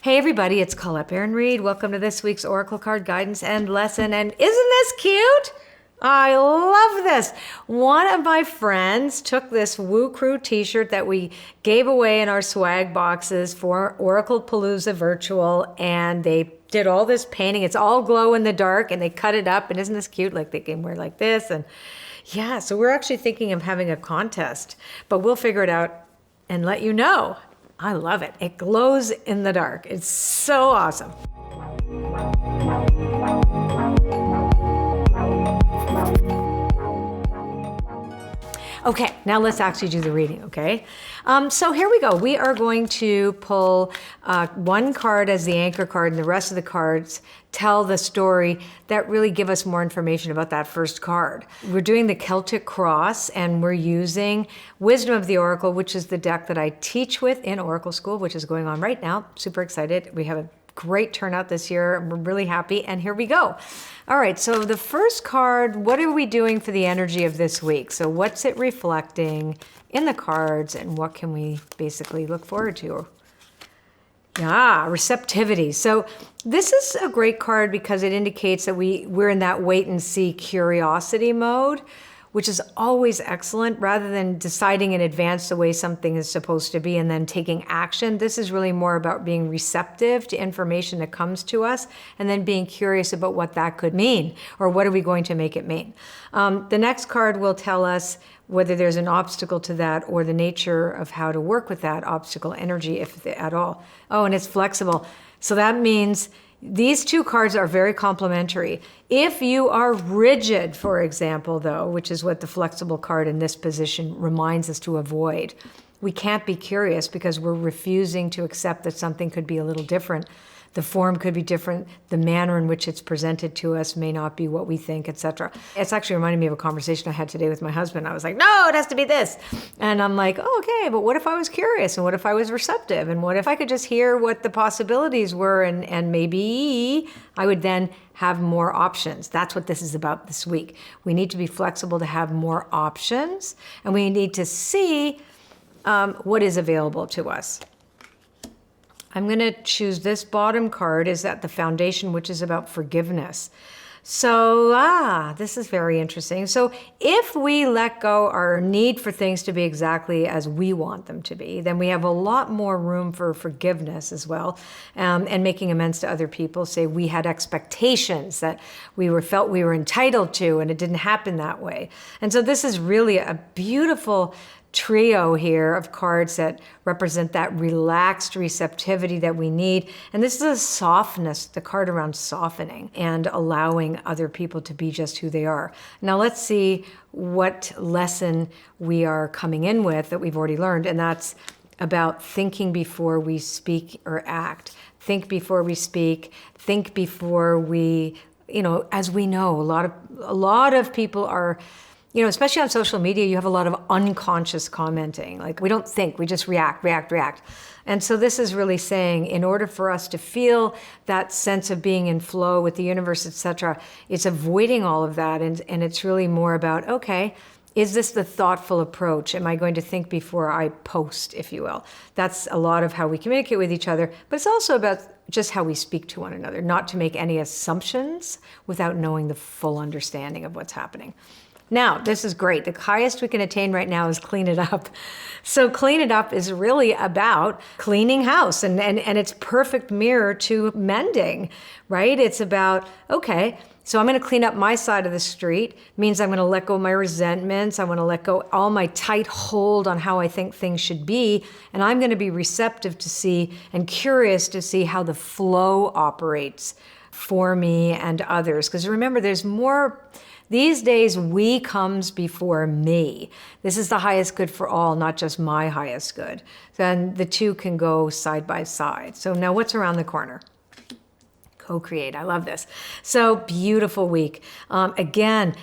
Hey everybody, it's Colette Baron-Reid. Welcome to this week's Oracle card guidance and lesson. And isn't this cute? I love this. One of my friends took this Woo Crew t-shirt that we gave away in our swag boxes for Oracle Palooza Virtual, and they did all this painting. It's all glow in the dark, and they cut it up, and isn't this cute? Like they can wear like this, and yeah, so we're actually thinking of having a contest, but we'll figure it out and let you know. I love it. It glows in the dark. It's so awesome. Okay, now let's actually do the reading, okay? So here we go. We are going to pull one card as the anchor card, and the rest of the cards tell the story that really give us more information about that first card. We're doing the Celtic Cross, and we're using Wisdom of the Oracle, which is the deck that I teach with in Oracle School, which is going on right now. Super excited. We have a great turnout this year. We're really happy, and here we go. All right, so the first card, what are we doing for the energy of this week? So what's it reflecting in the cards, and what can we basically look forward to? Yeah, receptivity. So this is a great card because it indicates that we're in that wait and see curiosity mode, which is always excellent. Rather than deciding in advance the way something is supposed to be and then taking action, this is really more about being receptive to information that comes to us and then being curious about what that could mean, or what are we going to make it mean. The next card will tell us whether there's an obstacle to that or the nature of how to work with that obstacle energy, if at all. Oh, and it's flexible. So that means these two cards are very complementary. If you are rigid, for example, though, which is what the flexible card in this position reminds us to avoid, we can't be curious because we're refusing to accept that something could be a little different. The form could be different. The manner in which it's presented to us may not be what we think, etc. It's actually reminding me of a conversation I had today with my husband. I was like, no, it has to be this. And I'm like, oh, okay, but what if I was curious? And what if I was receptive? And what if I could just hear what the possibilities were? And maybe I would then have more options. That's what this is about this week. We need to be flexible to have more options. And we need to see what is available to us. I'm going to choose this bottom card, is at the foundation, which is about forgiveness. So, this is very interesting. So if we let go our need for things to be exactly as we want them to be, then we have a lot more room for forgiveness as well, and making amends to other people. Say we had expectations that felt we were entitled to, and it didn't happen that way. And so this is really a beautiful trio here of cards that represent that relaxed receptivity that we need. And this is a softness, the card around softening and allowing other people to be just who they are. Now let's see what lesson we are coming in with that we've already learned, and that's about thinking before we speak or act. Think before we speak, think before we, as we know, a lot of people are, especially on social media, you have a lot of unconscious commenting. Like we don't think, we just react. And so this is really saying, in order for us to feel that sense of being in flow with the universe, etc., it's avoiding all of that. And it's really more about, okay, is this the thoughtful approach? Am I going to think before I post, if you will? That's a lot of how we communicate with each other, but it's also about just how we speak to one another, not to make any assumptions without knowing the full understanding of what's happening. Now, this is great. The highest we can attain right now is clean it up. So clean it up is really about cleaning house, and it's perfect mirror to mending, right? It's about, okay, so I'm going to clean up my side of the street, means I'm going to let go of my resentments. I'm going to let go all my tight hold on how I think things should be, and I'm going to be receptive to see and curious to see how the flow operates for me and others. Because remember, there's more. These days, we comes before me. This is the highest good for all, not just my highest good. Then the two can go side by side. So now what's around the corner? Co-create. I love this. So beautiful week. Again,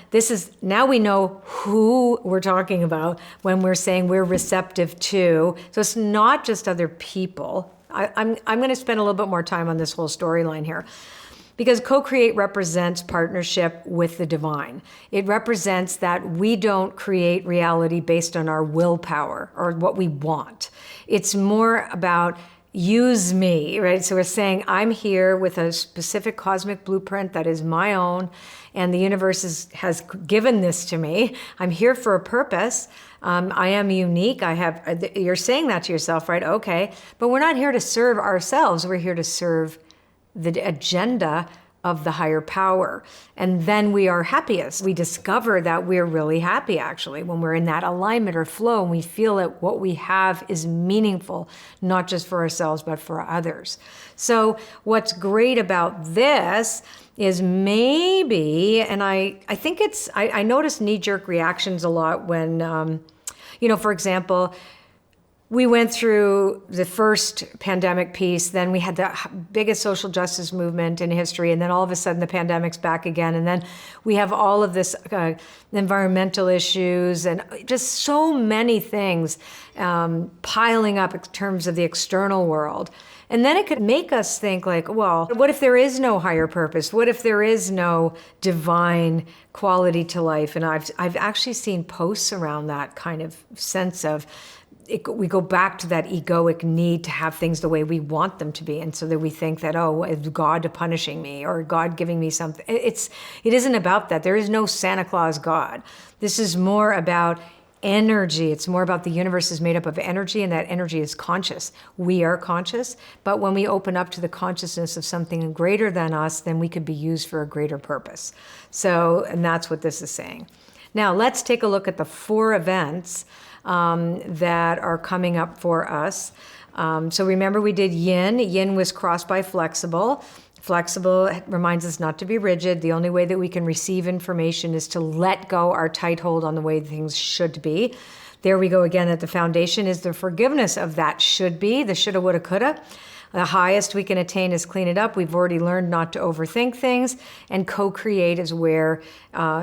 now we know who we're talking about when we're saying we're receptive to. So it's not just other people. I'm going to spend a little bit more time on this whole storyline here. Because co-create represents partnership with the divine. It represents that we don't create reality based on our willpower or what we want. It's more about use me, right? So we're saying I'm here with a specific cosmic blueprint that is my own, and the universe has given this to me. I'm here for a purpose. I am unique. You're saying that to yourself, right? Okay. But we're not here to serve ourselves. We're here to serve the agenda of the higher power. And then we are happiest. We discover that we're really happy, actually, when we're in that alignment or flow, and we feel that what we have is meaningful, not just for ourselves, but for others. So what's great about this is maybe, and I think I notice knee-jerk reactions a lot when, for example, we went through the first pandemic piece, then we had the biggest social justice movement in history, and then all of a sudden the pandemic's back again, and then we have all of this environmental issues and just so many things piling up in terms of the external world. And then it could make us think like, well, what if there is no higher purpose? What if there is no divine quality to life? And I've actually seen posts around that kind of sense of, we go back to that egoic need to have things the way we want them to be. And so that we think that, oh, is God punishing me or God giving me something? It isn't about that. There is no Santa Claus God. This is more about energy. It's more about the universe is made up of energy, and that energy is conscious. We are conscious, but when we open up to the consciousness of something greater than us, then we could be used for a greater purpose. So, and that's what this is saying. Now, let's take a look at the 4 events that are coming up for us. So remember we did yin. Yin was crossed by flexible. Flexible reminds us not to be rigid. The only way that we can receive information is to let go our tight hold on the way things should be. There we go again at the foundation is the forgiveness of that should be, the shoulda, woulda, coulda. The highest we can attain is clean it up. We've already learned not to overthink things, and co-create is where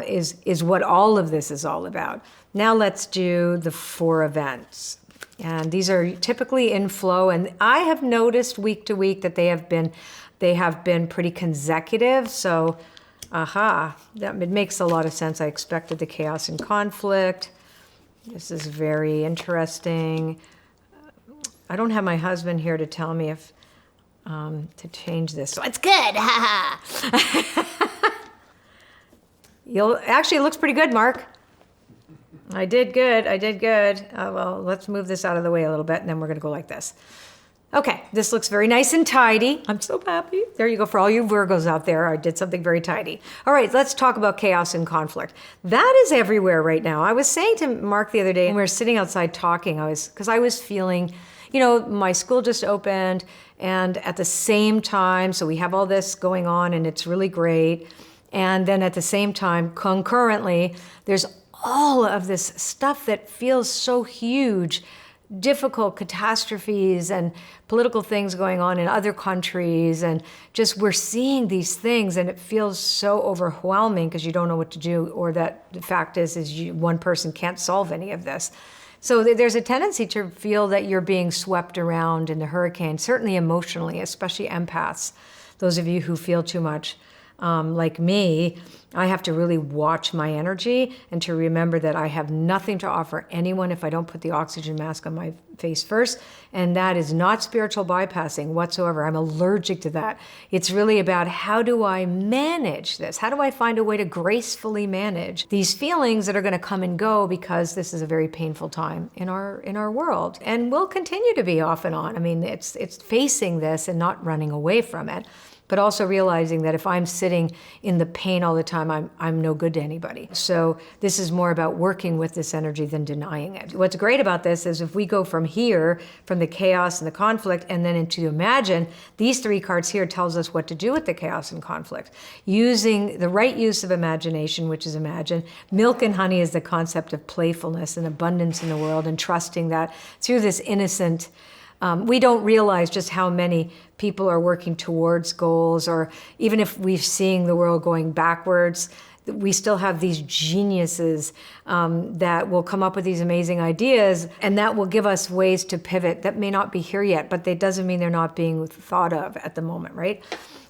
is what all of this is all about. Now let's do the 4 events. And these are typically in flow, and I have noticed week to week that they have been pretty consecutive. So, it makes a lot of sense. I expected the chaos and conflict. This is very interesting. I don't have my husband here to tell me if to change this. So it's good. Actually, it looks pretty good, Mark. I did good. Well, let's move this out of the way a little bit, and then we're going to go like this. Okay, this looks very nice and tidy. I'm so happy. There you go. For all you Virgos out there, I did something very tidy. All right, let's talk about chaos and conflict. That is everywhere right now. I was saying to Mark the other day, when we were sitting outside talking, because I was feeling, my school just opened, and at the same time, so we have all this going on, and it's really great. And then at the same time, concurrently, there's all of this stuff that feels so huge, difficult catastrophes and political things going on in other countries, and just we're seeing these things, and it feels so overwhelming because you don't know what to do, or that the fact is one person can't solve any of this. So there's a tendency to feel that you're being swept around in the hurricane, certainly emotionally, especially empaths. Those of you who feel too much, like me, I have to really watch my energy and to remember that I have nothing to offer anyone if I don't put the oxygen mask on my face first. And that is not spiritual bypassing whatsoever. I'm allergic to that. It's really about, how do I manage this? How do I find a way to gracefully manage these feelings that are going to come and go, because this is a very painful time in our world, and will continue to be off and on. I mean, it's facing this and not running away from it, but also realizing that if I'm sitting in the pain all the time, I'm no good to anybody. So this is more about working with this energy than denying it. What's great about this is if we go from here, from the chaos and the conflict, and then into imagine, these 3 cards here tells us what to do with the chaos and conflict. Using the right use of imagination, which is imagine. Milk and honey is the concept of playfulness and abundance in the world, and trusting that through this innocent, we don't realize just how many people are working towards goals, or even if we're seeing the world going backwards, we still have these geniuses that will come up with these amazing ideas, and that will give us ways to pivot that may not be here yet, but that doesn't mean they're not being thought of at the moment, right?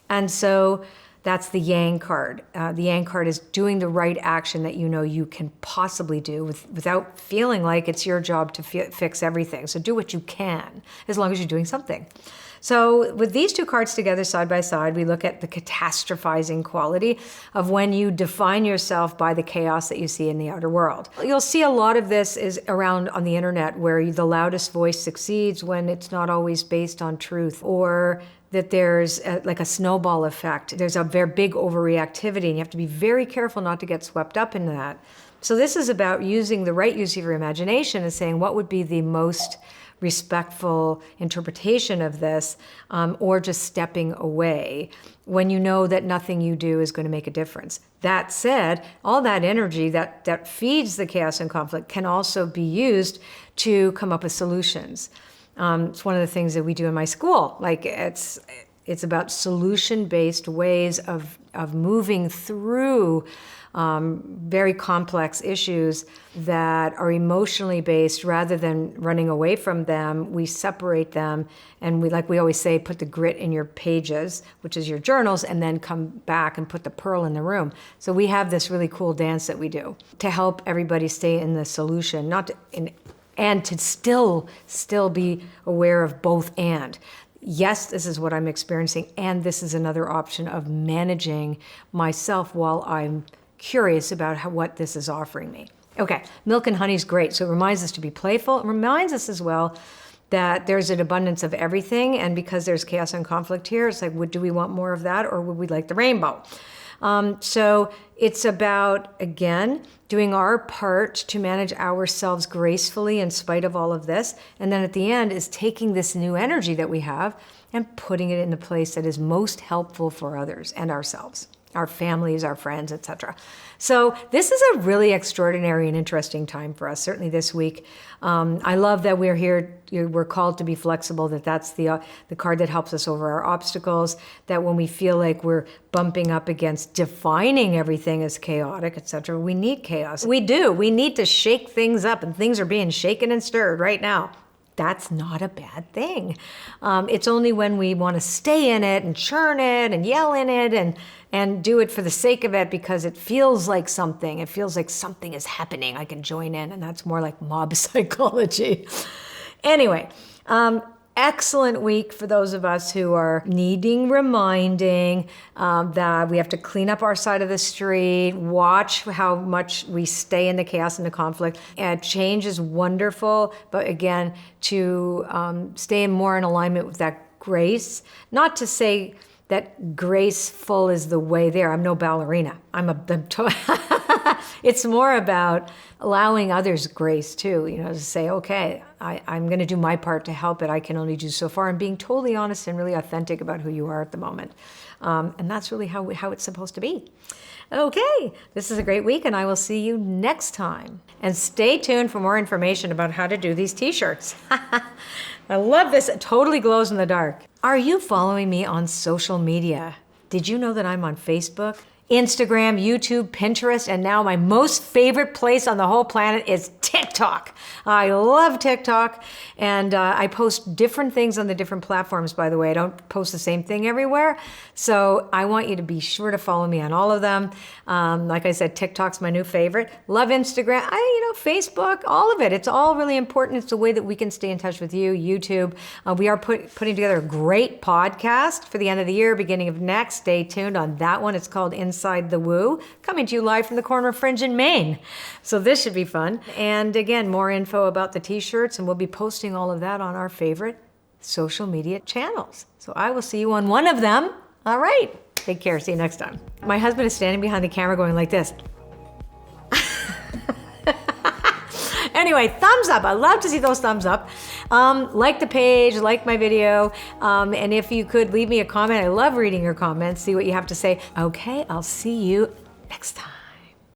And so That's the Yang card. The Yang card is doing the right action that you know you can possibly do without feeling like it's your job to fix everything. So do what you can, as long as you're doing something. So with these two cards together side by side, we look at the catastrophizing quality of when you define yourself by the chaos that you see in the outer world. You'll see a lot of this is around on the internet, where the loudest voice succeeds when it's not always based on truth, or that there's like a snowball effect. There's a very big overreactivity, and you have to be very careful not to get swept up in that. So this is about using the right use of your imagination and saying what would be the most respectful interpretation of this, or just stepping away when you know that nothing you do is going to make a difference. That said, all that energy that feeds the chaos and conflict can also be used to come up with solutions. It's one of the things that we do in my school. Like it's about solution-based ways of moving through very complex issues that are emotionally based. Rather than running away from them, we separate them, and we always say, put the grit in your pages, which is your journals, and then come back and put the pearl in the room. So we have this really cool dance that we do to help everybody stay in the solution, and to still be aware of both and. Yes, this is what I'm experiencing, and this is another option of managing myself while I'm curious about what this is offering me. Okay, milk and honey is great. So it reminds us to be playful. It reminds us as well that there's an abundance of everything, and because there's chaos and conflict here, it's like, do we want more of that, or would we like the rainbow? So it's about, again, doing our part to manage ourselves gracefully in spite of all of this. And then at the end is taking this new energy that we have and putting it in the place that is most helpful for others and ourselves, our families, our friends, etc. So this is a really extraordinary and interesting time for us, certainly this week. I love that we're here, we're called to be flexible, that's the card that helps us over our obstacles, that when we feel like we're bumping up against defining everything as chaotic, etc., we need chaos. We do. We need to shake things up, and things are being shaken and stirred right now. That's not a bad thing. It's only when we want to stay in it and churn it and yell in it and do it for the sake of it because it feels like something. It feels like something is happening. I can join in, and that's more like mob psychology. Anyway, excellent week for those of us who are needing reminding that we have to clean up our side of the street, watch how much we stay in the chaos and the conflict. And change is wonderful, but again, to stay more in alignment with that grace. Not to say that graceful is the way there. I'm no ballerina. It's more about allowing others grace too, to say, okay, I'm going to do my part to help it. I can only do so far, and being totally honest and really authentic about who you are at the moment. And that's really how it's supposed to be. Okay, this is a great week, and I will see you next time. And stay tuned for more information about how to do these t-shirts. I love this. It totally glows in the dark. Are you following me on social media? Did you know that I'm on Facebook, Instagram, YouTube, Pinterest, and now my most favorite place on the whole planet is TikTok. I love TikTok, and I post different things on the different platforms, by the way. I don't post the same thing everywhere, so I want you to be sure to follow me on all of them. Like I said, TikTok's my new favorite. Love Instagram, Facebook, all of it. It's all really important. It's the way that we can stay in touch with you. YouTube. We are putting together a great podcast for the end of the year, beginning of next. Stay tuned on that one. It's called Inside the Woo, coming to you live from the Corner Fringe in Maine. So this should be fun. And again, more info about the t-shirts, and we'll be posting all of that on our favorite social media channels. So I will see you on one of them. All right. Take care. See you next time. My husband is standing behind the camera going like this. Anyway, thumbs up. I love to see those thumbs up. Like the page, like my video. And if you could leave me a comment, I love reading your comments, see what you have to say. Okay, I'll see you next time.